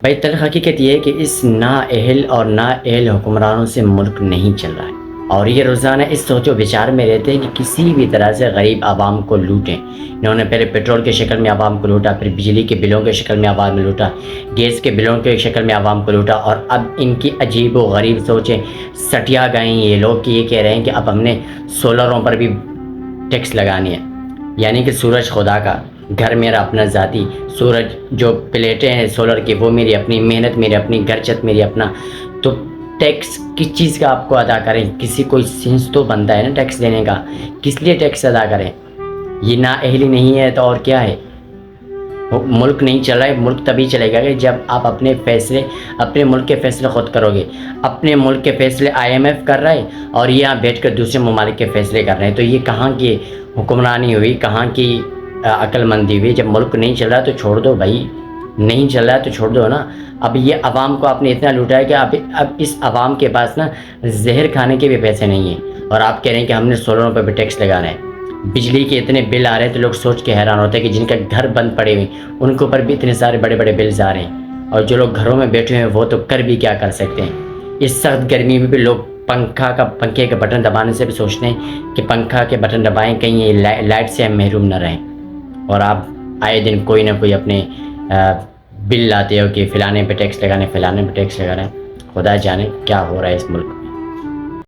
بھائی تلخ حقیقت یہ ہے کہ اس نااہل اور نااہل حکمرانوں سے ملک نہیں چل رہا ہے، اور یہ روزانہ اس سوچ و بچار میں رہتے ہیں کہ کسی بھی طرح سے غریب عوام کو لوٹیں۔ انہوں نے پہلے پیٹرول کے شکل میں عوام کو لوٹا، پھر بجلی کے بلوں کے شکل میں عوام کو لوٹا، گیس کے بلوں کے شکل میں عوام کو لوٹا، اور اب ان کی عجیب و غریب سوچیں سٹیا گئیں یہ لوگ کہ یہ کہہ رہے ہیں کہ اب ہم نے سولروں پر بھی ٹیکس لگانی ہے، یعنی کہ سورج خدا کا، گھر میرا اپنا ذاتی، سورج جو پلیٹیں ہیں سولر کی وہ میری اپنی، محنت میری اپنی، گھر چھت میری اپنا، تو ٹیکس کس چیز کا آپ کو ادا کریں؟ کسی کوئی سینس تو بنتا ہے نا ٹیکس دینے کا، کس لیے ٹیکس ادا کریں؟ یہ نااہلی نہیں ہے تو اور کیا ہے؟ ملک نہیں چل رہا ہے، ملک تبھی چلے گا کہ جب آپ اپنے فیصلے، اپنے ملک کے فیصلے خود کرو گے۔ اپنے ملک کے فیصلے IMF کر رہا ہے اور یہاں بیٹھ کر دوسرے ممالک کے فیصلے کر رہے ہیں، تو یہ کہاں کی حکمرانی ہوئی، کہاں کی عقل مندی ہوئی؟ جب ملک نہیں چل رہا تو چھوڑ دو بھائی، نہیں چل رہا ہے تو چھوڑ دو نا۔ اب یہ عوام کو آپ نے اتنا لوٹا ہے کہ اب اس عوام کے پاس نا زہر کھانے کے بھی پیسے نہیں ہیں، اور آپ کہہ رہے ہیں کہ ہم نے سولروں پہ بھی ٹیکس لگانا ہے۔ بجلی کے اتنے بل آ رہے ہیں تو لوگ سوچ کے حیران ہوتے ہیں کہ جن کا گھر بند پڑے ہوئے ان کے اوپر بھی اتنے سارے بڑے بڑے بلز آ رہے ہیں، اور جو لوگ گھروں میں بیٹھے ہوئے ہیں وہ تو کر بھی کیا کر سکتے ہیں؟ اس سخت گرمی میں بھی لوگ پنکھے کا بٹن دبانے سے بھی سوچتے ہیں کہ پنکھا کے بٹن دبائیں کہیں یہ لائٹ سے ہم محروم نہ رہیں، اور آپ آئے دن کوئی نہ کوئی اپنے بل لاتے ہو کہ فلانے پہ ٹیکس لگانے، فلانے پہ ٹیکس لگانا ہے۔ خدا جانے کیا ہو رہا ہے اس ملک میں۔